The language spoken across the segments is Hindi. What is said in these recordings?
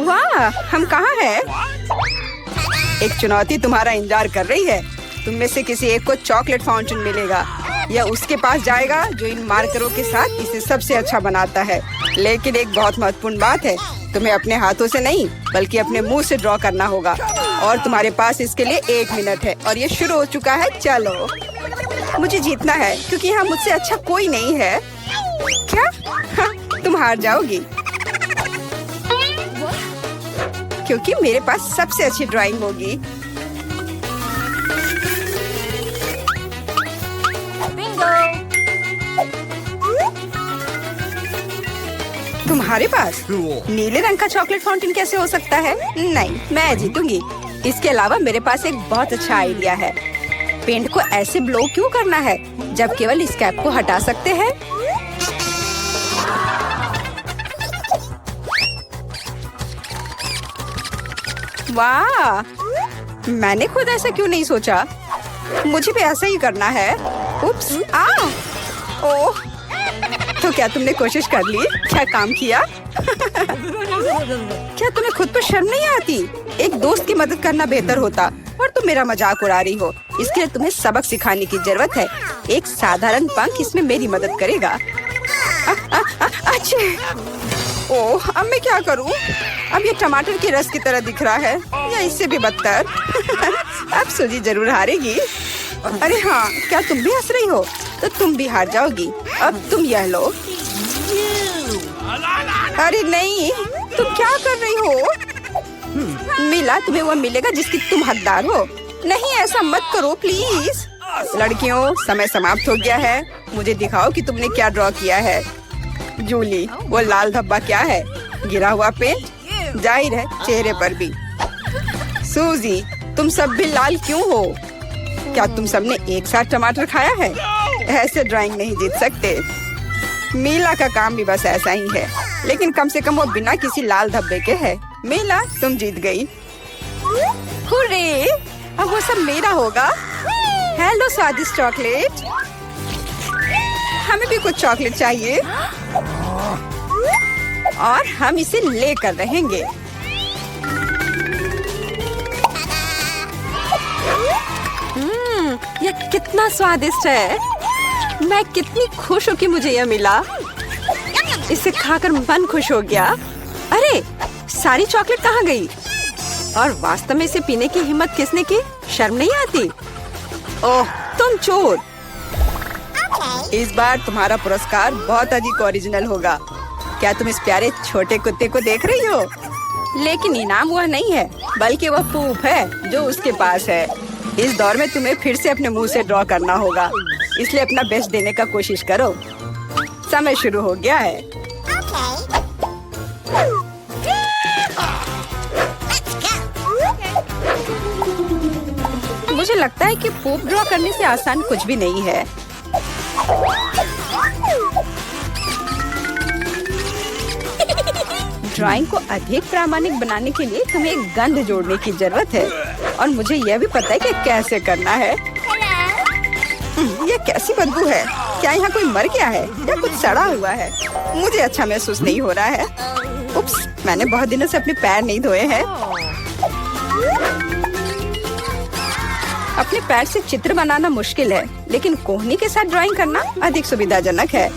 वाह, हम कहाँ हैं? एक चुनौती तुम्हारा इंतजार कर रही है। तुम में से किसी एक को चॉकलेट फाउंटेन मिलेगा। यह उसके पास जाएगा जो इन मार्करों के साथ इसे सबसे अच्छा बनाता है। लेकिन एक बहुत महत्वपूर्ण बात है, तुम्हें अपने हाथों से नहीं बल्कि अपने मुंह से ड्रॉ करना होगा। और तुम्हारे पास इसके लिए 1 मिनट है और ये शुरू हो चुका है। चलो, मुझे जीतना है क्योंकि यहाँ मुझसे अच्छा कोई नहीं है। क्या? हाँ, तुम हार जाओगी क्योंकि मेरे पास सबसे अच्छी ड्राइंग होगी। तुम्हारे पास नीले रंग का चॉकलेट फाउंटेन कैसे हो सकता है? नहीं, मैं जीतूंगी। इसके अलावा मेरे पास एक बहुत अच्छा आइडिया है। पेंट को ऐसे ब्लो क्यों करना है जब केवल इस कैप को हटा सकते हैं? वाह, मैंने खुद ऐसा क्यों नहीं सोचा? मुझे भी ऐसा ही करना है। उप्स, ओह, तो क्या तुमने कोशिश कर ली? क्या काम किया? क्या तुम्हें खुद पर शर्म नहीं आती? एक दोस्त की मदद करना बेहतर होता और तुम मेरा मजाक उड़ा रही हो। इसके लिए तुम्हें सबक सिखाने की जरूरत है। एक साधारण पंख इसमें मेरी मदद करेगा। अच्छा, ओह, अब मैं क्या करूं? अब ये टमाटर के रस की तरह दिख रहा है या इससे भी बदतर। अब सूजी जरूर हारेगी। अरे हाँ, क्या तुम भी हंस रही हो? तो तुम भी हार जाओगी। अब तुम यह लो। अरे नहीं, तुम क्या कर रही हो? मिला, तुम्हें वो मिलेगा जिसकी तुम हकदार हो। नहीं, ऐसा मत करो प्लीज। लड़कियों, समय समाप्त हो गया है। मुझे दिखाओ कि तुमने क्या ड्रॉ किया है। जूली, वो लाल धब्बा क्या है? गिरा हुआ पेंट? जाहिर है, चेहरे पर भी। सूजी, तुम सब भी लाल क्यों हो? क्या तुम सबने एक साथ टमाटर खाया है? ऐसे ड्राइंग नहीं जीत सकते। मीला का काम भी बस ऐसा ही है, लेकिन कम से कम वो बिना किसी लाल धब्बे के है। मीला, तुम जीत गई। हुर्रे, अब वो सब मेरा होगा। हेलो स्वादिष्ट चॉकलेट, हमें भी कुछ चॉकलेट चाहिए और हम इसे लेकर रहेंगे। यह कितना स्वादिष्ट है। मैं कितनी खुश हूँ कि मुझे यह मिला। इसे खाकर मन खुश हो गया। अरे, सारी चॉकलेट कहाँ गई? और वास्तव में इसे पीने की हिम्मत किसने की? शर्म नहीं आती? ओह, तुम चोर। इस बार तुम्हारा पुरस्कार बहुत अधिक ओरिजिनल होगा। क्या तुम इस प्यारे छोटे कुत्ते को देख रही हो? लेकिन इनाम वह नहीं है, बल्कि वह पूप है जो उसके पास है। इस दौर में तुम्हें फिर से अपने मुंह से ड्रॉ करना होगा, इसलिए अपना बेस्ट देने का कोशिश करो। समय शुरू हो गया है। मुझे लगता है कि पूप ड्रॉ करने से आसान कुछ भी नहीं है। ड्राइंग को अधिक प्रामाणिक बनाने के लिए तुम्हें एक गंध जोड़ने की जरूरत है और मुझे यह भी पता है कि कैसे करना है। यह कैसी बदबू है? क्या यहाँ कोई मर गया है या कुछ सड़ा हुआ है? मुझे अच्छा महसूस नहीं हो रहा है। उप्स, मैंने बहुत दिनों से अपने पैर नहीं धोए हैं। अपने पैर से चित्र बनाना मुश्किल है, लेकिन कोहनी के साथ ड्राइंग करना अधिक सुविधाजनक है।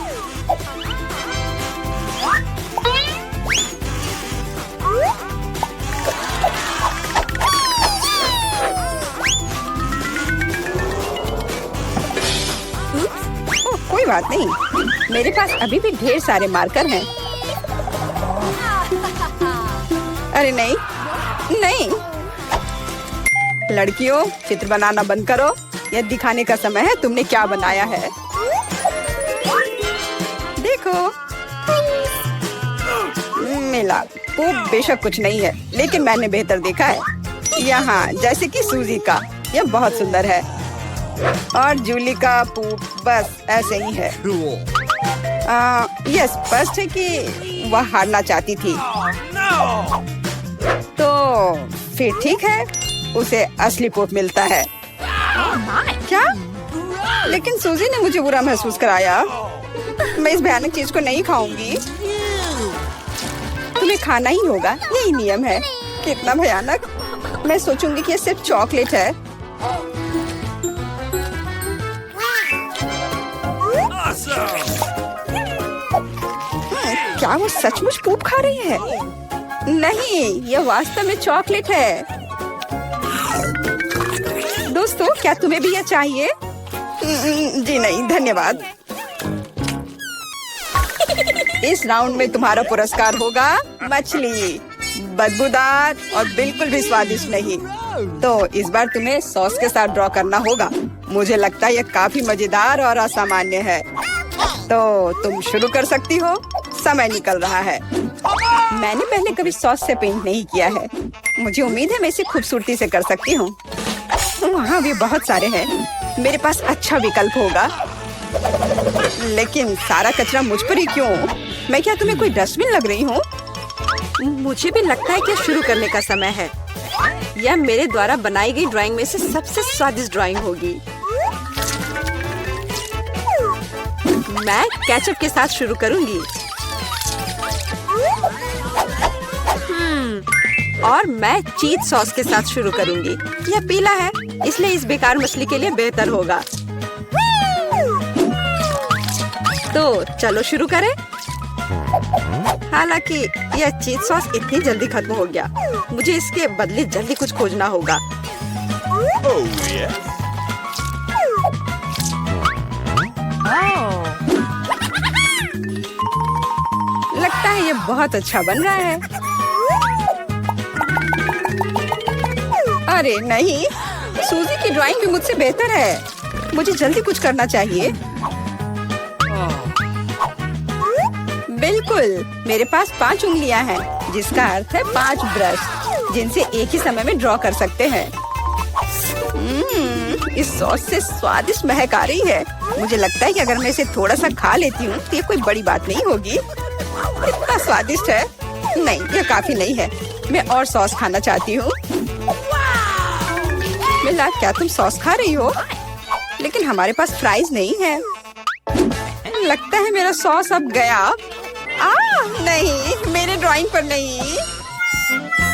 कोई बात नहीं, मेरे पास अभी भी ढेर सारे मार्कर हैं। अरे नहीं, नहीं। लड़कियों, चित्र बनाना बंद करो। यह दिखाने का समय है तुमने क्या बनाया है। देखो, मिला। वो बेशक कुछ नहीं है, लेकिन मैंने बेहतर देखा है। यहाँ जैसे कि सूजी का, यह बहुत सुंदर है। और जूली का पूप बस ऐसे ही है। यह स्पष्ट है कि वह हारना चाहती थी। तो फिर ठीक है, उसे असली पूप मिलता है। क्या? लेकिन सूजी ने मुझे बुरा महसूस कराया। मैं इस भयानक चीज को नहीं खाऊंगी। तुम्हें खाना ही होगा, यही नियम है। कितना भयानक। मैं सोचूंगी कि ये सिर्फ चॉकलेट है। क्या वो सचमुच पूप खा रही है? नहीं, ये वास्तव में चॉकलेट है। दोस्तों, क्या तुम्हें भी यह चाहिए? जी नहीं, धन्यवाद। इस राउंड में तुम्हारा पुरस्कार होगा मछली, बदबूदार और बिल्कुल भी स्वादिष्ट नहीं। तो इस बार तुम्हें सॉस के साथ ड्रॉ करना होगा। मुझे लगता है यह काफी मजेदार और असामान्य है। तो तुम शुरू कर सकती हो, समय निकल रहा है। मैंने पहले कभी सॉस से पेंट नहीं किया है। मुझे उम्मीद है मैं इसे खूबसूरती से कर सकती हूँ। वहाँ भी बहुत सारे हैं। मेरे पास अच्छा विकल्प होगा। लेकिन सारा कचरा मुझ पर ही क्यों? मैं क्या तुम्हें कोई डस्टबिन लग रही हूँ? मुझे भी लगता है कि शुरू करने का समय है। यह मेरे द्वारा बनाई गई ड्राइंग में से सबसे स्वादिष्ट ड्राइंग होगी। मैं केचप के साथ शुरू करूंगी। और मैं चीज सॉस के साथ शुरू करूंगी। यह पीला है, इसलिए इस बेकार मछली के लिए बेहतर होगा। तो चलो शुरू करें। हालांकि यह चीज सॉस इतनी जल्दी खत्म हो गया। मुझे इसके बदले जल्दी कुछ खोजना होगा। लगता है ये बहुत अच्छा बन रहा है। अरे नहीं, सूजी की ड्राइंग भी मुझसे बेहतर है। मुझे जल्दी कुछ करना चाहिए। बिल्कुल, मेरे पास 5 उंगलियां हैं, जिसका अर्थ है 5 ब्रश, जिनसे एक ही समय में ड्रॉ कर सकते हैं। इस सॉस से स्वादिष्ट महक आ रही है। मुझे लगता है कि अगर मैं इसे थोड़ा सा खा लेती हूँ तो ये कोई बड़ी बात नहीं होगी। इतना स्वादिष्ट है। नहीं, यह काफी नहीं है। मैं और सॉस खाना चाहती हूँ। मिला, क्या तुम सॉस खा रही हो? लेकिन हमारे पास फ्राइज नहीं है। लगता है मेरा सॉस अब गया। नहीं, मेरे ड्राइंग पर नहीं।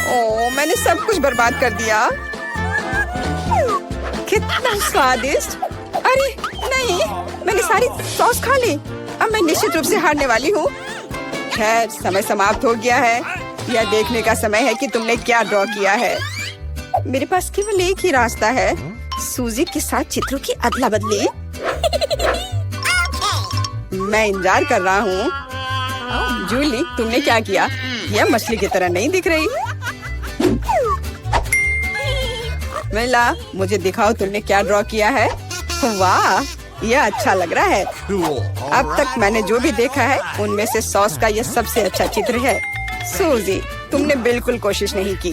ओह, मैंने सब कुछ बर्बाद कर दिया। कितना स्वादिष्ट। अरे नहीं, मैंने सारी सॉस खा ली। अब मैं निश्चित रूप से हारने वाली हूँ। खैर, समय समाप्त हो गया है। यह देखने का समय है कि तुमने क्या ड्रॉ किया है। मेरे पास केवल एक ही रास्ता है, सूजी के साथ चित्रों की अदला बदली। मैं इंतजार कर रहा हूँ। जूली, तुमने क्या किया? यह मछली की तरह नहीं दिख रही। मिला, मुझे दिखाओ तुमने क्या ड्रॉ किया है। वाह, यह अच्छा लग रहा है। अब तक मैंने जो भी देखा है उनमें से सॉस का यह सबसे अच्छा चित्र है। सूजी, तुमने बिल्कुल कोशिश नहीं की।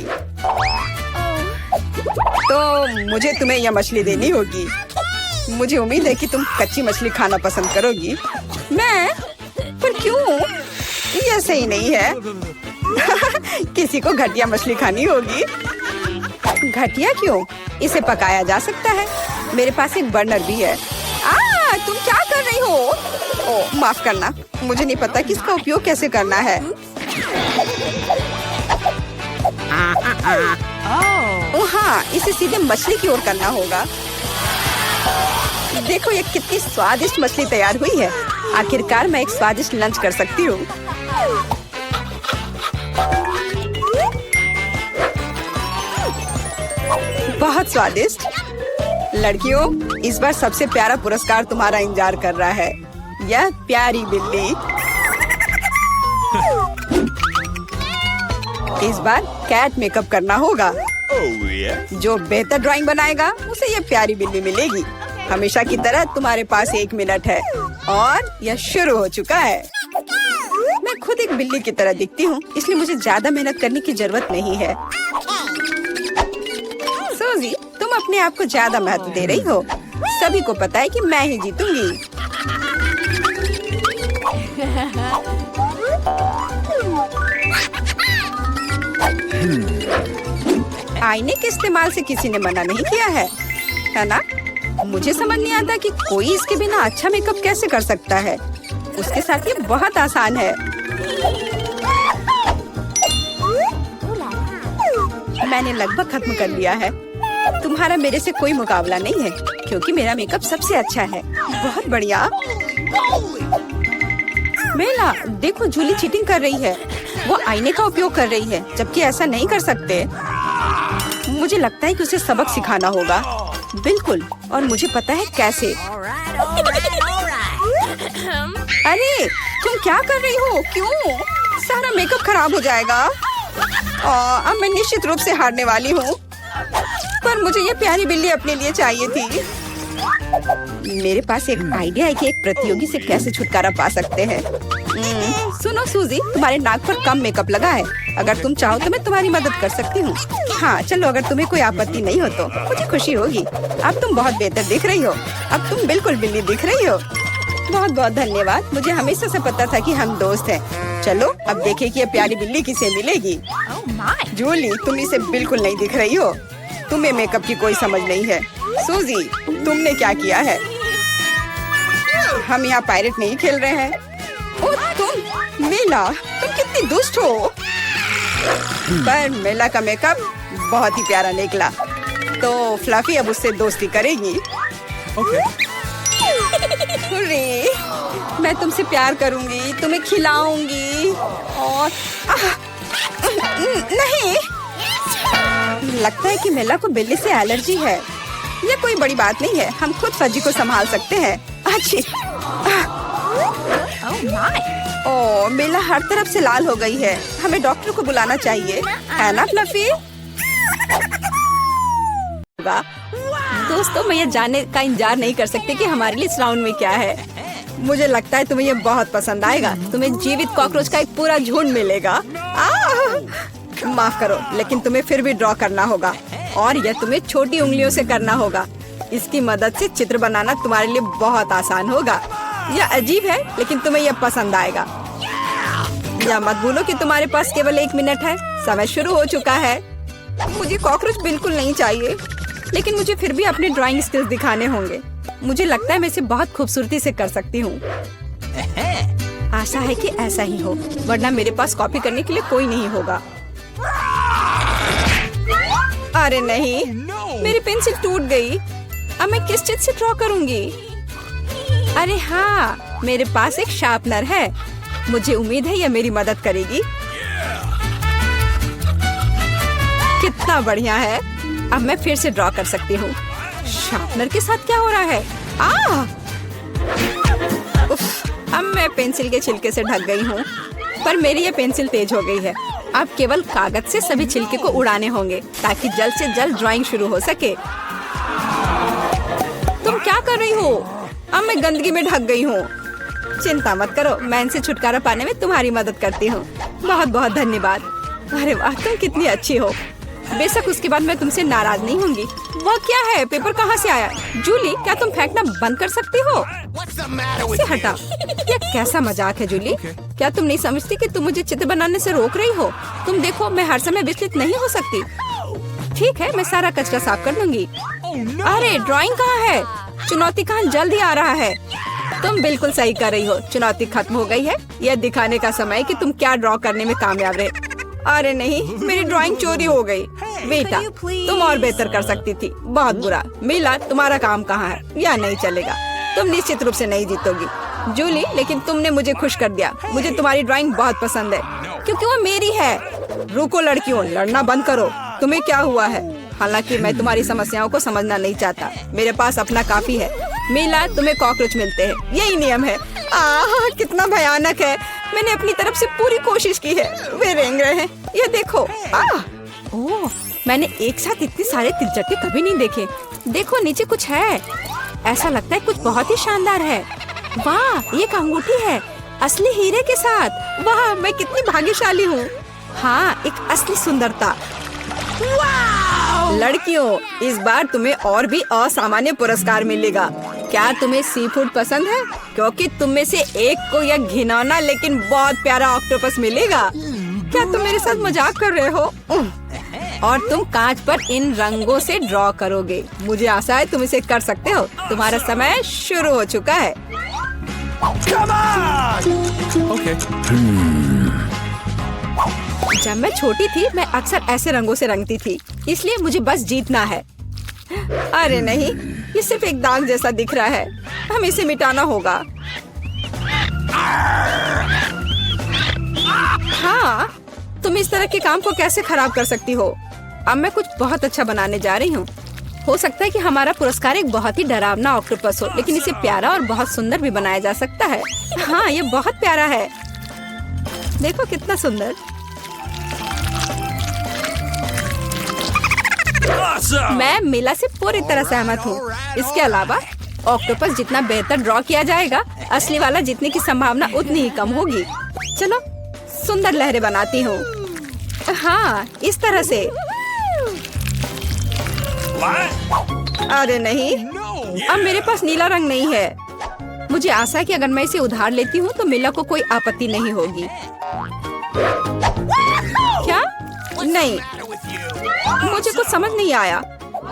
तो मुझे तुम्हें यह मछली देनी होगी। मुझे उम्मीद है कि तुम कच्ची मछली खाना पसंद करोगी। मैं? पर क्यों? यह सही नहीं है। किसी को घटिया मछली खानी होगी। घटिया क्यों? इसे पकाया जा सकता है। मेरे पास एक बर्नर भी है। तुम क्या कर रही हो? ओह, माफ करना, मुझे नहीं पता कि इसका उपयोग कैसे करना है। ओह हाँ, इसे सीधे मछली की ओर करना होगा। देखो ये कितनी स्वादिष्ट मछली तैयार हुई है। आखिरकार मैं एक स्वादिष्ट लंच कर सकती हूँ। बहुत स्वादिष्ट। लड़कियों, इस बार सबसे प्यारा पुरस्कार तुम्हारा इंतजार कर रहा है। यह प्यारी बिल्ली। इस बार कैट मेकअप करना होगा। जो बेहतर ड्राइंग बनाएगा उसे यह प्यारी बिल्ली मिलेगी। हमेशा की तरह तुम्हारे पास 1 मिनट है और यह शुरू हो चुका है। मैं खुद एक बिल्ली की तरह दिखती हूँ, इसलिए मुझे ज्यादा मेहनत करने की जरूरत नहीं है। सूजी, तुम अपने आप को ज्यादा महत्व दे रही हो। सभी को पता है कि मैं ही जीतूंगी। आईने के इस्तेमाल से किसी ने मना नहीं किया है ना? मुझे समझ नहीं आता कि कोई इसके बिना अच्छा मेकअप कैसे कर सकता है। उसके साथ ये बहुत आसान है। मैंने लगभग खत्म कर लिया है। तुम्हारा मेरे से कोई मुकाबला नहीं है क्योंकि मेरा मेकअप सबसे अच्छा है। बहुत बढ़िया। मेला, देखो जूली चीटिंग कर रही है। वो आईने का उपयोग कर रही है जबकि ऐसा नहीं कर सकते। मुझे लगता है कि उसे सबक सिखाना होगा। बिल्कुल, और मुझे पता है कैसे। अरे तुम क्या कर रही हो? क्यों? सारा मेकअप खराब हो जाएगा। अब मैं निश्चित रूप से हारने वाली हूँ। पर मुझे ये प्यारी बिल्ली अपने लिए चाहिए थी। मेरे पास एक आइडिया है कि एक प्रतियोगी से कैसे छुटकारा पा सकते हैं। सुनो सूजी, तुम्हारे नाक पर कम मेकअप लगा है। अगर तुम चाहो तो मैं तुम्हारी मदद कर सकती हूँ। हाँ चलो, अगर तुम्हें कोई आपत्ति नहीं हो तो मुझे खुशी होगी। अब तुम बहुत बेहतर दिख रही हो। अब तुम बिल्कुल बिल्ली दिख रही हो। बहुत बहुत धन्यवाद। मुझे हमेशा से पता था कि हम दोस्त हैं। चलो अब देखें कि ये प्यारी बिल्ली किसे मिलेगी। जूली, तुम इसे बिल्कुल नहीं दिख रही हो। तुम्हें मेकअप की कोई समझ नहीं है। सूजी, तुमने क्या किया है? हम यहाँ पायरेट नहीं खेल रहे हैं। ओह तुम मेला, तुम कितनी दुष्ट हो। पर मेला का मेकअप बहुत ही प्यारा निकला। तो फ्लफी अब उससे दोस्ती करेगी। हुर्रे, मैं तुमसे प्यार करूंगी, तुम्हें खिलाऊंगी और नहीं। लगता है कि मेला को बिल्ली से एलर्जी है। ये कोई बड़ी बात नहीं है, हम खुद फज्जी को संभाल सकते हैं। अच्छी। ओह मेला हर तरफ से लाल हो गई है। हमें डॉक्टर को बुलाना चाहिए, है ना फ्लफी? दोस्तों, मैं ये जानने का इंतजार नहीं कर सकती कि हमारे लिए इस राउंड में क्या है। मुझे लगता है तुम्हें ये बहुत पसंद आएगा। तुम्हें जीवित कॉकरोच का एक पूरा झुंड मिलेगा। माफ करो, लेकिन तुम्हें फिर भी ड्रॉ करना होगा और यह तुम्हें छोटी उंगलियों से करना होगा। इसकी मदद से चित्र बनाना तुम्हारे लिए बहुत आसान होगा। यह अजीब है लेकिन तुम्हें यह पसंद आएगा। या मत भूलो कि तुम्हारे पास केवल 1 मिनट है। समय शुरू हो चुका है। मुझे कॉकरोच बिल्कुल नहीं चाहिए, लेकिन मुझे फिर भी अपने ड्राइंग स्किल्स दिखाने होंगे। मुझे लगता है मैं इसे बहुत खूबसूरती से कर सकती हूँ। आशा है कि ऐसा ही हो, वरना मेरे पास कॉपी करने के लिए कोई नहीं होगा। अरे नहीं, मेरी पेंसिल टूट गई। अब मैं किस चीज से ड्रॉ करूंगी? अरे हाँ, मेरे पास एक शार्पनर है। मुझे उम्मीद है यह मेरी मदद करेगी। कितना बढ़िया है। अब मैं फिर से ड्रॉ कर सकती हूँ। शार्पनर के साथ क्या हो रहा है? उफ, अब मैं पेंसिल के छिलके से ढक गई हूँ, पर मेरी ये पेंसिल तेज हो गई है। अब केवल कागज से सभी छिलके को उड़ाने होंगे ताकि जल्द से जल्द ड्राइंग शुरू हो सके। तुम क्या कर रही हो? अब मैं गंदगी में ढक गई हूँ। चिंता मत करो, मैं इनसे छुटकारा पाने में तुम्हारी मदद करती हूँ। बहुत बहुत धन्यवाद। अरे वाह, तुम कितनी अच्छी हो। बेशक उसके बाद मैं तुमसे नाराज नहीं होंगी। वह क्या है? पेपर कहाँ से आया? जूली, क्या तुम फेंकना बंद कर सकती हो? इसे हटा। यह कैसा मजाक है जूली? क्या तुम नहीं समझती कि तुम मुझे चित्र बनाने से रोक रही हो? तुम देखो, मैं हर समय विचलित नहीं हो सकती। ठीक है, मैं सारा कचरा साफ कर लूंगी। अरे ड्राइंग कहाँ है? चुनौती कहाँ जल्द ही आ रहा है। तुम बिल्कुल सही कर रही हो। चुनौती खत्म हो गई है। यह दिखाने का समय है कि तुम क्या ड्रॉ करने में कामयाब रहे। अरे नहीं, मेरी ड्राइंग चोरी हो गई। बेटा, तुम और बेहतर कर सकती थी। बहुत बुरा। मीला, तुम्हारा काम कहाँ है? यह नहीं चलेगा। तुम निश्चित रूप से नहीं जीतोगी। जूली, लेकिन तुमने मुझे खुश कर दिया। मुझे तुम्हारी ड्राइंग बहुत पसंद है क्योंकि वो मेरी है। रुको लड़कियों, लड़ना बंद करो। तुम्हें क्या हुआ है? हालांकि मैं तुम्हारी समस्याओं को समझना नहीं चाहता। मेरे पास अपना काफी है। मीला, तुम्हें कॉकरोच मिलते हैं, यही नियम है। कितना भयानक है। मैंने अपनी तरफ से पूरी कोशिश की है। वे रेंग रहे हैं। ये देखो। ओह, मैंने एक साथ इतने सारे तिलचट्टे कभी नहीं देखे। देखो, नीचे कुछ है। ऐसा लगता है कुछ बहुत ही शानदार है। वाह, ये अंगूठी है असली हीरे के साथ। वाह, मैं कितनी भाग्यशाली हूँ। हाँ, एक असली सुंदरता। लड़कियों, इस बार तुम्हें और भी असामान्य पुरस्कार मिलेगा। क्या तुम्हें सी फूड पसंद है? क्योंकि तुम में से एक को यह घिनौना लेकिन बहुत प्यारा ऑक्टोपस मिलेगा। क्या तुम मेरे साथ मजाक कर रहे हो? और तुम कांच पर इन रंगों से ड्रॉ करोगे। मुझे आशा है तुम इसे कर सकते हो। तुम्हारा समय शुरू हो चुका है। जब मैं छोटी थी मैं अक्सर ऐसे रंगों से रंगती थी, इसलिए मुझे बस जीतना है। अरे नहीं, ये सिर्फ एक दाग जैसा दिख रहा है, हमें इसे मिटाना होगा। हाँ, तुम इस तरह के काम को कैसे खराब कर सकती हो? अब मैं कुछ बहुत अच्छा बनाने जा रही हूँ। हो सकता है कि हमारा पुरस्कार एक बहुत ही डरावना ऑक्टोपस हो, लेकिन इसे प्यारा और बहुत सुंदर भी बनाया जा सकता है। हाँ, ये बहुत प्यारा है। देखो कितना सुंदर। मैं मिला से पूरी तरह सहमत हूँ। इसके अलावा ऑक्टोपस जितना बेहतर ड्रॉ किया जाएगा, असली वाला जीतने की संभावना उतनी ही कम होगी। चलो सुंदर लहरें बनाती हूँ। हाँ, इस तरह से। अरे नहीं, अब मेरे पास नीला रंग नहीं है। मुझे आशा है कि अगर मैं इसे उधार लेती हूँ तो मिला को कोई आपत्ति नहीं होगी। क्या? नहीं, मुझे कुछ समझ नहीं आया।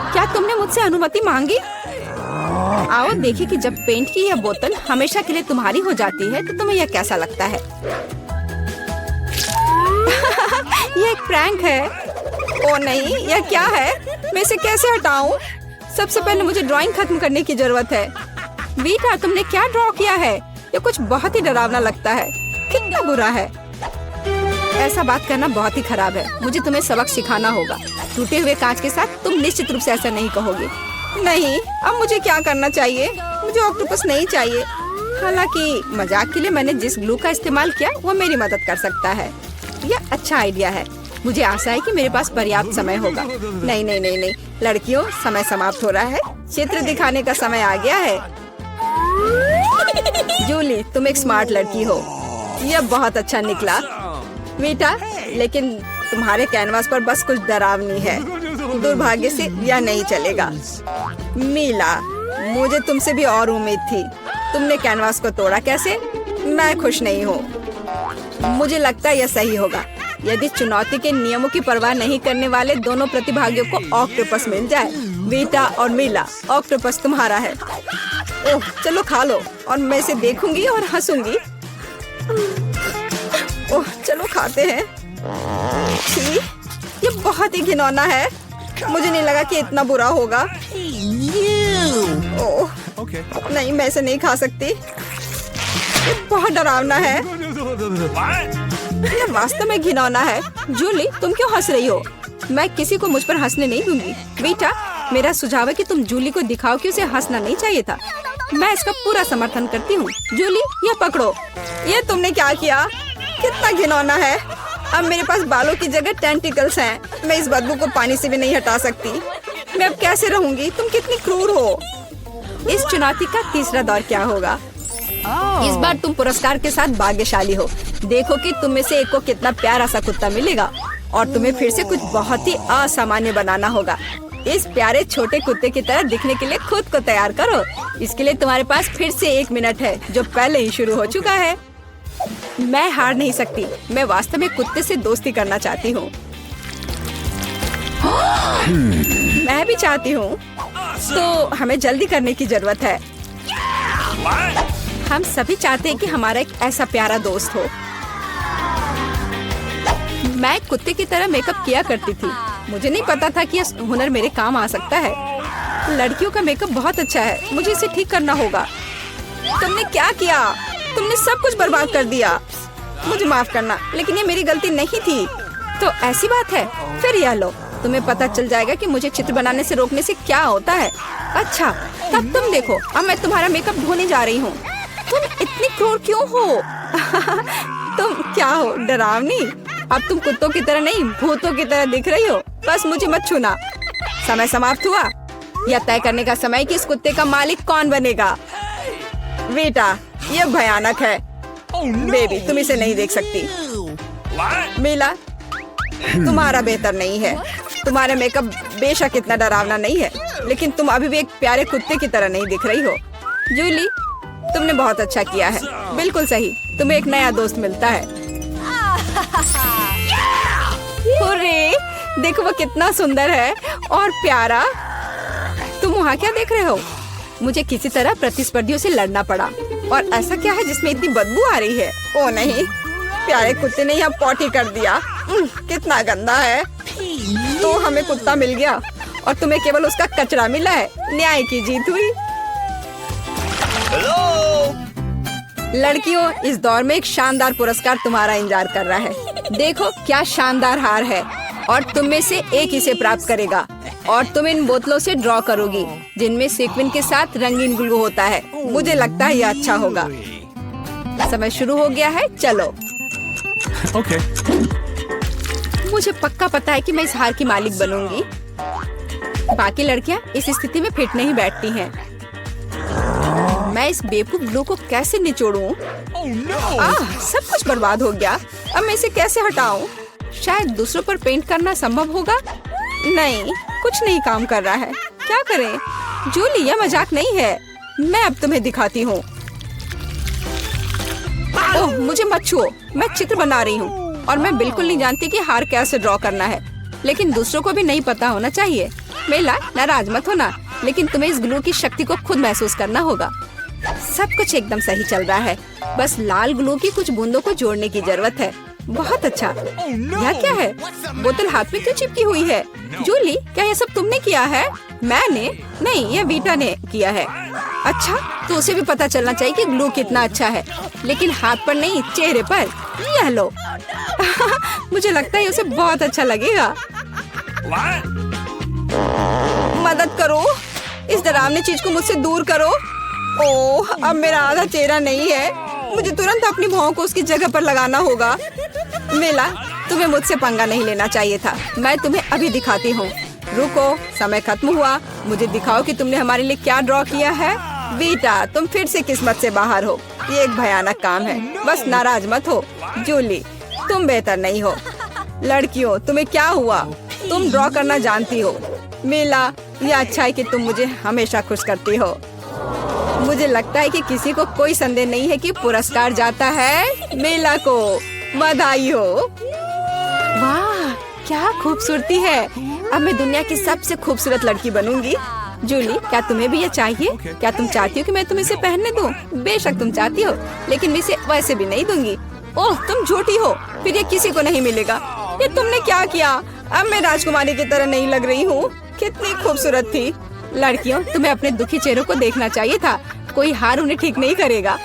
क्या तुमने मुझसे अनुमति मांगी? आओ देखिए कि जब पेंट की यह बोतल हमेशा के लिए तुम्हारी हो जाती है तो तुम्हें यह कैसा लगता है। यह एक प्रैंक है। ओ नहीं, यह क्या है? मैं इसे कैसे हटाऊं? सबसे पहले मुझे ड्राइंग खत्म करने की जरूरत है। वीटा, तुमने क्या ड्रॉ किया है? यह कुछ बहुत ही डरावना लगता है। कितना बुरा है। ऐसा बात करना बहुत ही खराब है। मुझे तुम्हें सबक सिखाना होगा। टूटे हुए कांच के साथ तुम निश्चित रूप से ऐसा नहीं कहोगे। नहीं, अब मुझे क्या करना चाहिए? मुझे ऑक्टोपस नहीं चाहिए। हालांकि मजाक के लिए मैंने जिस ग्लू का इस्तेमाल किया वो मेरी मदद कर सकता है। यह अच्छा आइडिया है। मुझे आशा है कि मेरे पास पर्याप्त समय होगा। नहीं नहीं नहीं नहीं, लड़कियों, समय समाप्त हो रहा है। चित्र दिखाने का समय आ गया है। जूली, तुम एक स्मार्ट लड़की हो। यह बहुत अच्छा निकला। वीटा, लेकिन तुम्हारे कैनवास पर बस कुछ डरावनी है। दुर्भाग्य से यह नहीं चलेगा। मीला, मुझे तुमसे भी और उम्मीद थी। तुमने कैनवास को तोड़ा कैसे? मैं खुश नहीं हूँ। मुझे लगता है यह सही होगा यदि चुनौती के नियमों की परवाह नहीं करने वाले दोनों प्रतिभागियों को ऑक्टोपस मिल जाए। वीटा और मीला, ऑक्टोपस तुम्हारा है। ओह, चलो खा लो और मैं इसे देखूंगी और हंसूंगी। ओह, चलो खाते हैं। छी, ये बहुत ही घिनौना है। मुझे नहीं लगा कि इतना बुरा होगा। ओह, नहीं, मैं इसे नहीं खा सकती। ये बहुत डरावना है। ये वास्तव में घिनौना है। जूली, तुम क्यों हंस रही हो? मैं किसी को मुझ पर हंसने नहीं दूंगी। बेटा, मेरा सुझाव है कि तुम जूली को दिखाओ कि उसे हंसना नहीं चाहिए था। मैं इसका पूरा समर्थन करती हूँ। जूली, ये पकड़ो। ये तुमने क्या किया? कितना घिनौना है। अब मेरे पास बालों की जगह टेंटिकल्स हैं। मैं इस बदबू को पानी से भी नहीं हटा सकती। मैं अब कैसे रहूंगी? तुम कितनी क्रूर हो। इस चुनौती का तीसरा दौर क्या होगा? इस बार तुम पुरस्कार के साथ भाग्यशाली हो। देखो कि तुम में से एक को कितना प्यारा सा कुत्ता मिलेगा और तुम्हें फिर से कुछ बहुत ही असामान्य बनाना होगा। इस प्यारे छोटे कुत्ते की तरह दिखने के लिए खुद को तैयार करो। इसके लिए तुम्हारे पास फिर से 1 मिनट है, जो पहले ही शुरू हो चुका है। मैं हार नहीं सकती। मैं वास्तव में कुत्ते से दोस्ती करना चाहती हूँ। मैं भी चाहती हूँ। तो हमें जल्दी करने की जरूरत है। हम सभी चाहते हैं कि हमारा एक ऐसा प्यारा दोस्त हो। मैं कुत्ते की तरह मेकअप किया करती थी। मुझे नहीं पता था कि यह हुनर मेरे काम आ सकता है। लड़कियों का मेकअप बहुत अच्छा है। मुझे इसे ठीक करना होगा। तुमने क्या किया? तुमने सब कुछ बर्बाद कर दिया। मुझे माफ करना, लेकिन ये मेरी गलती नहीं थी। तो ऐसी बात है, फिर यह लो। तुम्हें पता चल जाएगा कि मुझे चित्र बनाने से रोकने से क्या होता है। अच्छा, तब तुम देखो। अब मैं तुम्हारा मेकअप धोने जा रही हूँ। तुम इतनी क्रूर क्यों हो? तुम क्या हो, डरावनी? अब तुम कुत्तों की तरह नहीं, भूतों की तरह दिख रही हो। बस मुझे मत छूना। समय समाप्त हुआ। यह तय करने का समय कि इस कुत्ते का मालिक कौन बनेगा। बेटा, यह भयानक है। बेबी, तुम इसे नहीं देख सकती। मीला, तुम्हारा बेहतर नहीं है। तुम्हारा मेकअप बेशक इतना डरावना नहीं है, लेकिन तुम अभी भी एक प्यारे कुत्ते की तरह नहीं दिख रही हो। जूली, तुमने बहुत अच्छा किया है। बिल्कुल सही, तुम्हें एक नया दोस्त मिलता है। हुर्रे, देखो वो कितना सुंदर है और प्यारा। तुम वहाँ क्या देख रहे हो? मुझे किसी तरह प्रतिस्पर्धियों से लड़ना पड़ा। और ऐसा क्या है जिसमें इतनी बदबू आ रही है? ओ नहीं, प्यारे कुत्ते ने यहाँ पॉटी कर दिया। कितना गंदा है। तो हमें कुत्ता मिल गया और तुम्हें केवल उसका कचरा मिला है। न्याय की जीत हुई। लड़कियों, इस दौर में एक शानदार पुरस्कार तुम्हारा इंतजार कर रहा है। देखो क्या शानदार हार है और तुम में से एक इसे प्राप्त करेगा और तुम इन बोतलों से ड्रॉ करोगी जिनमें सीक्वेंस के साथ रंगीन ग्लू होता है। मुझे लगता है यह अच्छा होगा। समय शुरू हो गया है, चलो। Okay. मुझे पक्का पता है कि मैं इस हार की मालिक बनूंगी। बाकी लड़कियां इस स्थिति में फिट नहीं बैठती हैं। मैं इस बेवकूफ ग्लू को कैसे निचोड़ूं? सब कुछ बर्बाद हो गया। अब मैं इसे कैसे हटाऊं? शायद दूसरों पर पेंट करना संभव होगा। नहीं, कुछ नहीं काम कर रहा है। क्या करें? जूली, यह मजाक नहीं है। मैं अब तुम्हें दिखाती हूँ। ओह, मुझे मत छुओ। मैं चित्र बना रही हूँ और मैं बिल्कुल नहीं जानती कि हार कैसे ड्रॉ करना है। लेकिन दूसरों को भी नहीं पता होना चाहिए। मेला, नाराज मत होना, लेकिन तुम्हें इस ग्लू की शक्ति को खुद महसूस करना होगा। सब कुछ एकदम सही चल रहा है। बस लाल ग्लू की कुछ बूंदों को जोड़ने की जरूरत है। बहुत अच्छा। यह क्या है? बोतल हाथ में क्यों चिपकी हुई है? जूली, क्या यह सब तुमने किया है? मैंने नहीं, यह वीटा ने किया है। अच्छा, तो उसे भी पता चलना चाहिए कि ग्लू कितना अच्छा है, लेकिन हाथ पर नहीं, चेहरे पर। यह लो। मुझे लगता है उसे बहुत अच्छा लगेगा। मदद करो, इस डरावनी चीज को मुझसे दूर करो। ओह, अब मेरा आधा चेहरा नहीं है। मुझे तुरंत अपनी भौं को उसकी जगह पर लगाना होगा। मेला, तुम्हें मुझसे पंगा नहीं लेना चाहिए था। मैं तुम्हें अभी दिखाती हूँ। रुको, समय खत्म हुआ। मुझे दिखाओ कि तुमने हमारे लिए क्या ड्रॉ किया है। वीटा, तुम फिर से किस्मत से बाहर हो। ये एक भयानक काम है। बस नाराज मत हो। जूली, तुम बेहतर नहीं हो। लड़कियों, तुम्हें क्या हुआ? तुम ड्रॉ करना जानती हो। मेला, यह अच्छा है कि तुम मुझे हमेशा खुश करती हो। मुझे लगता है कि किसी को कोई संदेह नहीं है कि पुरस्कार जाता है मेला को। बधाई हो। वाह, क्या खूबसूरती है। अब मैं दुनिया की सबसे खूबसूरत लड़की बनूंगी। जूली, क्या तुम्हें भी ये चाहिए? क्या तुम चाहती हो कि मैं तुम्हें इसे पहनने दूं? बेशक तुम चाहती हो, लेकिन मैं इसे वैसे भी नहीं दूंगी। ओह, तुम झूठी हो। फिर ये किसी को नहीं मिलेगा। ये तुमने क्या किया? अब मैं राजकुमारी की तरह नहीं लग रही हूँ। कितनी खूबसूरत थी। लड़कियों, तुम्हें अपने दुखी चेहरों को देखना चाहिए था। कोई हार उन्हें ठीक नहीं करेगा।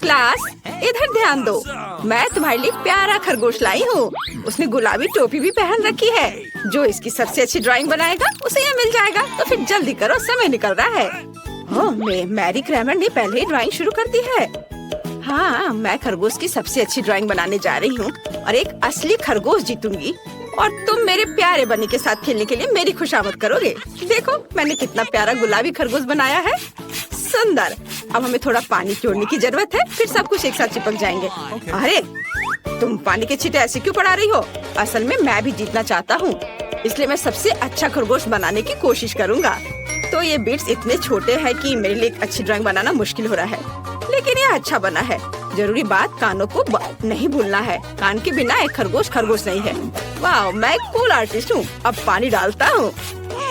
क्लास, इधर ध्यान दो। मैं तुम्हारे लिए प्यारा खरगोश लाई हूँ। उसने गुलाबी टोपी भी पहन रखी है। जो इसकी सबसे अच्छी ड्राइंग बनाएगा उसे यह मिल जाएगा। तो फिर जल्दी करो, समय निकल रहा है। ओह, मैरी क्रैमर ने पहले ही ड्राइंग शुरू कर दी है। हाँ, मैं खरगोश की सबसे अच्छी ड्राइंग बनाने जा रही हूँ और एक असली खरगोश जीतूंगी। और तुम मेरे प्यारे बनी के साथ खेलने के लिए मेरी खुशामद करोगे। देखो, मैंने कितना प्यारा गुलाबी खरगोश बनाया है। सुंदर। अब हमें थोड़ा पानी जोड़ने की जरूरत है, फिर सब कुछ एक साथ चिपक जाएंगे। अरे, तुम पानी के छींटे ऐसे क्यों पड़ा रही हो? असल में मैं भी जीतना चाहता हूँ, इसलिए मैं सबसे अच्छा खरगोश बनाने की कोशिश करूँगा। तो ये बीट्स इतने छोटे हैं कि मेरे लिए एक अच्छी ड्राइंग बनाना मुश्किल हो रहा है, लेकिन ये अच्छा बना है। जरूरी बात, कानों को नहीं भूलना है। कान के बिना एक खरगोश खरगोश नहीं है। वाह, मैं कूल आर्टिस्ट हूँ। अब पानी डालता हूँ।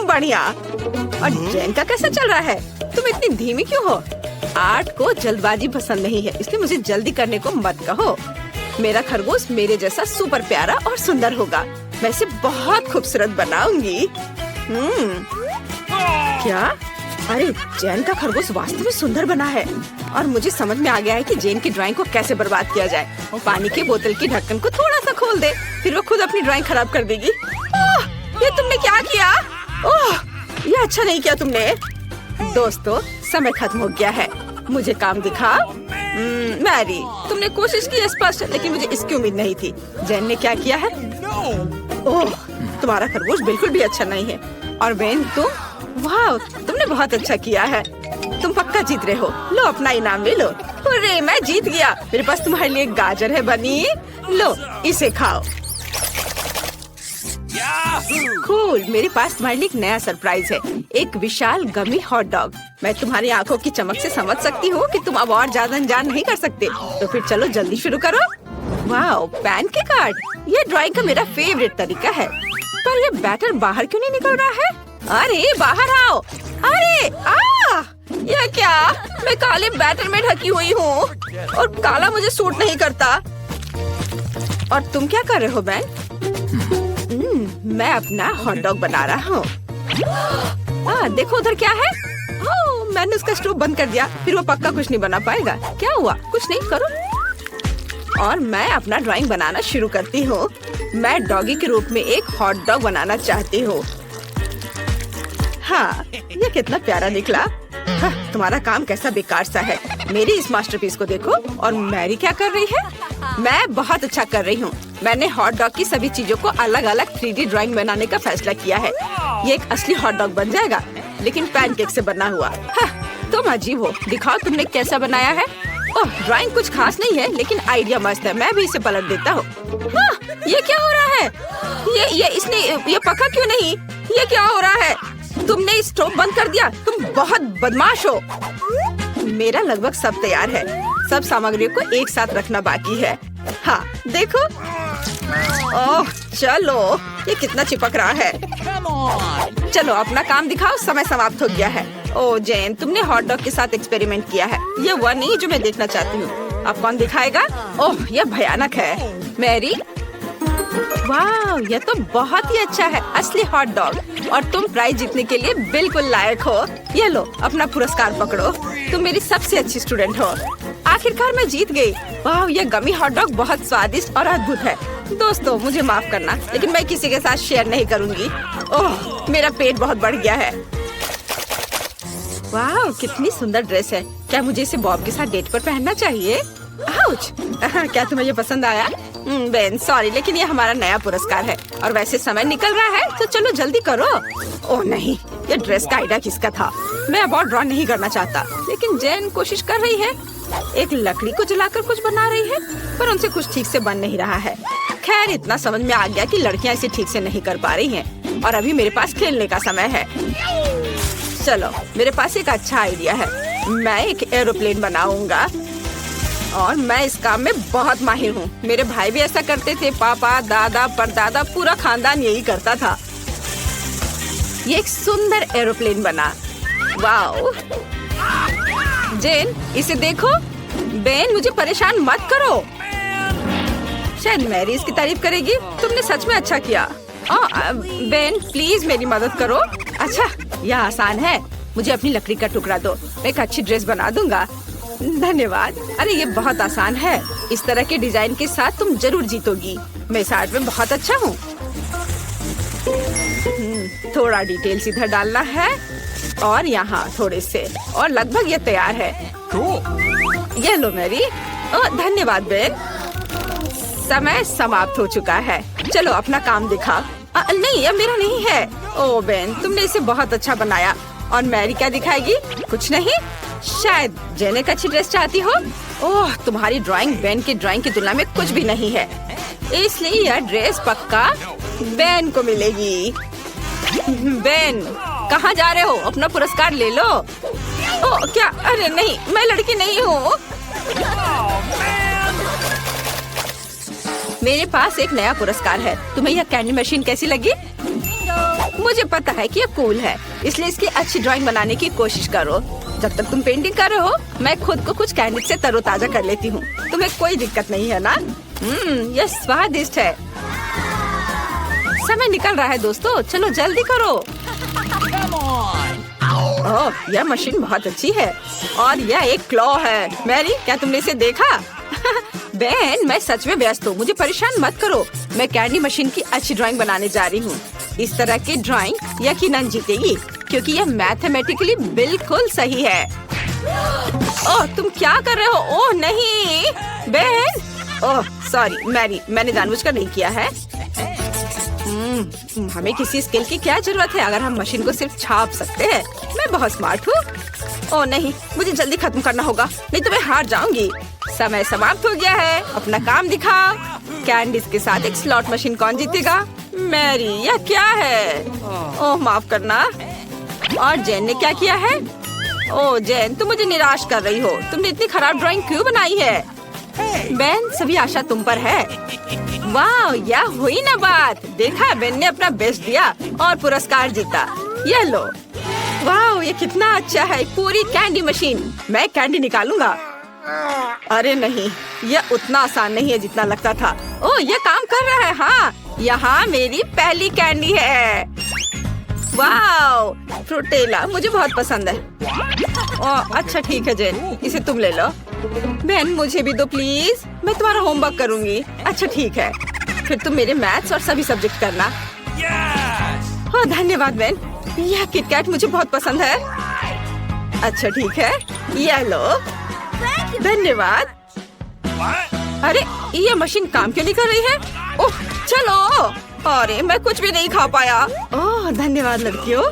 बढ़िया। और जैन का कैसा चल रहा है? तुम इतनी धीमी क्यों हो? आर्ट को जल्दबाजी पसंद नहीं है, इसलिए मुझे जल्दी करने को मत कहो। मेरा खरगोश मेरे जैसा सुपर प्यारा और सुंदर होगा। मैं इसे बहुत खूबसूरत बनाऊंगी। क्या? अरे, जैन का खरगोश वास्तव में सुंदर बना है और मुझे समझ में आ गया है कि जैन की ड्राइंग को कैसे बर्बाद किया जाए। पानी के बोतल की ढक्कन को थोड़ा सा खोल दे, फिर वो खुद अपनी ड्राइंग खराब कर देगी। ओह, ये तुमने क्या किया? ओह, ये अच्छा नहीं किया तुमने। दोस्तों, समय खत्म हो गया है। मुझे काम दिखा। मैरी, तुमने कोशिश की स्पष्ट, लेकिन मुझे इसकी उम्मीद नहीं थी। जैन ने क्या किया है? ओह, तुम्हारा खरगोश बिल्कुल भी अच्छा नहीं है। और वेन, तुम, वाह, तुमने बहुत अच्छा किया है। तुम पक्का जीत रहे हो। लो, अपना इनाम ले लो। अरे, मैं जीत गया। मेरे पास तुम्हारे लिए गाजर है बनी। लो, इसे खाओ। कूल, मेरे पास तुम्हारे लिए एक नया सरप्राइज है। एक विशाल गमी हॉट डॉग। मैं तुम्हारी आंखों की चमक से समझ सकती हूँ कि तुम अब और ज्यादा अनजान नहीं कर सकते। तो फिर चलो जल्दी शुरू करो। वाह, पेन के कार्ड। ये ड्राइंग का मेरा फेवरेट तरीका है। पर ये बैटर बाहर क्यों नहीं निकल रहा है? अरे, बाहर आओ। अरे, यह क्या? मैं काले बैटर में ढकी हुई हूँ और काला मुझे सूट नहीं करता। और तुम क्या कर रहे हो बैन? मैं अपना हॉट डॉग बना रहा हूँ। देखो उधर क्या है। मैंने उसका स्टोव बंद कर दिया, फिर वो पक्का कुछ नहीं बना पाएगा। क्या हुआ? कुछ नहीं, करो। और मैं अपना ड्राइंग बनाना शुरू करती हूँ। मैं डॉगी के रूप में एक हॉट डॉग बनाना चाहती हूँ। हाँ, ये कितना प्यारा निकला। हाँ, तुम्हारा काम कैसा बेकार सा है। मेरी इस मास्टरपीस को देखो। और मैरी क्या कर रही है? मैं बहुत अच्छा कर रही हूँ। मैंने हॉट डॉग की सभी चीजों को अलग अलग 3D ड्राइंग बनाने का फैसला किया है। ये एक असली हॉट डॉग बन जाएगा, लेकिन पैनकेक से बना हुआ। हाँ, तुम अजीब हो। दिखाओ तुमने कैसा बनाया है। ओह, ड्राइंग कुछ खास नहीं है, लेकिन आइडिया मस्त है। मैं भी इसे पलट देता हूँ। हाँ, ये क्या हो रहा है? ये पका क्यों नहीं? ये क्या हो रहा है? तुमने स्टोव बंद कर दिया। तुम बहुत बदमाश हो। मेरा लगभग सब तैयार है। सब सामग्रियों को एक साथ रखना बाकी है। हाँ, देखो। ओह, चलो, ये कितना चिपक रहा है। चलो अपना काम दिखाओ, समय समाप्त हो गया है। ओह जैन, तुमने हॉट डॉग के साथ एक्सपेरिमेंट किया है। ये वह नहीं जो मैं देखना चाहती हूँ। अब कौन दिखाएगा? ओह, यह भयानक है। मैरी, वाह, यह तो बहुत ही अच्छा है। असली हॉट डॉग। और तुम प्राइज जीतने के लिए बिल्कुल लायक हो। ये लो, अपना पुरस्कार पकड़ो। तुम मेरी सबसे अच्छी स्टूडेंट हो। आखिरकार मैं जीत गई। वाह, यह गमी हॉट डॉग बहुत स्वादिष्ट और अद्भुत है। दोस्तों, मुझे माफ करना, लेकिन मैं किसी के साथ शेयर नहीं करूंगी। ओह, मेरा पेट बहुत बढ़ गया है। वाह, कितनी सुंदर ड्रेस है। क्या मुझे इसे बॉब के साथ डेट पर पहनना चाहिए? आउच! क्या तुम्हें ये पसंद आया? बेन, सॉरी, लेकिन ये हमारा नया पुरस्कार है और वैसे समय निकल रहा है, तो चलो जल्दी करो। ओह नहीं, ये ड्रेस का आइडिया किसका था? मैं अब और ड्रॉ नहीं करना चाहता, लेकिन जैन कोशिश कर रही है। एक लकड़ी को जलाकर कुछ बना रही है, पर उनसे कुछ ठीक से बन नहीं रहा है। खैर, इतना समझ में आ गया कि लड़कियां इसे ठीक से नहीं कर पा रही हैं, और अभी मेरे पास खेलने का समय है। चलो, मेरे पास एक अच्छा आइडिया है। मैं एक एरोप्लेन बनाऊंगा और मैं इस काम में बहुत माहिर हूँ। मेरे भाई भी ऐसा करते थे। पापा, दादा, परदादा, पूरा खानदान यही करता था। ये एक सुंदर एरोप्लेन बना। वाओ! जेन, इसे देखो। बेन, मुझे परेशान मत करो। शायद मैरी इसकी तारीफ करेगी। तुमने सच में अच्छा किया। बेन, प्लीज मेरी मदद करो। अच्छा, यह आसान है। मुझे अपनी लकड़ी का टुकड़ा दो, मैं एक अच्छी ड्रेस बना दूंगा। धन्यवाद। अरे ये बहुत आसान है। इस तरह के डिजाइन के साथ तुम जरूर जीतोगी। मैं इस आर्ट में बहुत अच्छा हूँ। थोड़ा डिटेल्स इधर डालना है और यहाँ थोड़े से, और लगभग ये तैयार है। ये लो मैरी। धन्यवाद बेन। समय समाप्त हो चुका है। चलो अपना काम दिखा। नहीं, यह मेरा नहीं है। ओ बेन, तुमने इसे बहुत अच्छा बनाया। और मैरी क्या दिखाएगी? कुछ नहीं। शायद जेन एक अच्छी ड्रेस चाहती हो। ओह, तुम्हारी ड्राइंग बेन की ड्राइंग की तुलना में कुछ भी नहीं है, इसलिए यह ड्रेस पक्का बेन को मिलेगी। बेन, कहाँ जा रहे हो? अपना पुरस्कार ले लो। ओह क्या? अरे नहीं, मैं लड़की नहीं हूँ। मेरे पास एक नया पुरस्कार है। तुम्हें यह कैंडी मशीन कैसी लगी? मुझे पता है कि यह कूल है, इसलिए इसकी अच्छी ड्राइंग बनाने की कोशिश करो। जब तक तुम पेंटिंग कर रहे हो, मैं खुद को कुछ कैंडी से तरोताजा कर लेती हूँ। तुम्हें कोई दिक्कत नहीं है ना? यह स्वादिष्ट है। समय निकल रहा है दोस्तों, चलो जल्दी करो। ओह, यह मशीन बहुत अच्छी है और यह एक क्लॉ है। मैरी, क्या तुमने इसे देखा? बेन, मैं सच में व्यस्त हूँ, मुझे परेशान मत करो। मैं कैंडी मशीन की अच्छी ड्राइंग बनाने जा रही हूँ। इस तरह की ड्राइंग यकीनन जीतेगी, क्योंकि यह मैथमेटिकली बिल्कुल सही है। ओह, तुम क्या कर रहे हो? ओह नहीं बेन। ओह सॉरी मैरी, मैंने जानबूझकर नहीं किया है। हमें किसी स्किल की क्या जरूरत है अगर हम मशीन को सिर्फ छाप सकते हैं। मैं बहुत स्मार्ट हूँ। ओह नहीं, मुझे जल्दी खत्म करना होगा, नहीं तो मैं हार जाऊंगी। समय समाप्त हो गया है, अपना काम दिखाओ। कैंडीज के साथ एक स्लॉट मशीन कौन जीतेगा? मैरी, यह क्या है? ओह माफ करना। और जेन ने क्या किया है? ओह जेन, तुम मुझे निराश कर रही हो। तुमने इतनी खराब ड्राइंग क्यों बनाई है? बेन, सभी आशा तुम पर है। वाह, यह हुई ना बात। देखा, बेन ने अपना बेस्ट दिया और पुरस्कार जीता। ये लो। वाह, ये कितना अच्छा है, पूरी कैंडी मशीन। मैं कैंडी निकालूंगा। अरे नहीं, यह उतना आसान नहीं है जितना लगता था। ओह, ये काम कर रहा है। हाँ, यहाँ मेरी पहली कैंडी है। वाओ, फ्रूटेला मुझे बहुत पसंद है। ओह, अच्छा ठीक है जेन, इसे तुम ले लो। बहन मुझे भी दो प्लीज, मैं तुम्हारा होमवर्क करूंगी। अच्छा ठीक है, फिर तुम मेरे मैथ्स और सभी सब्जेक्ट करना। ओह धन्यवाद बहन, यह किटकैट मुझे बहुत पसंद है। अच्छा ठीक है, ये लो। धन्यवाद। अरे ये मशीन काम क्यों नहीं कर रही है? ओह चलो। अरे मैं कुछ भी नहीं खा पाया। ओह धन्यवाद लड़कियों।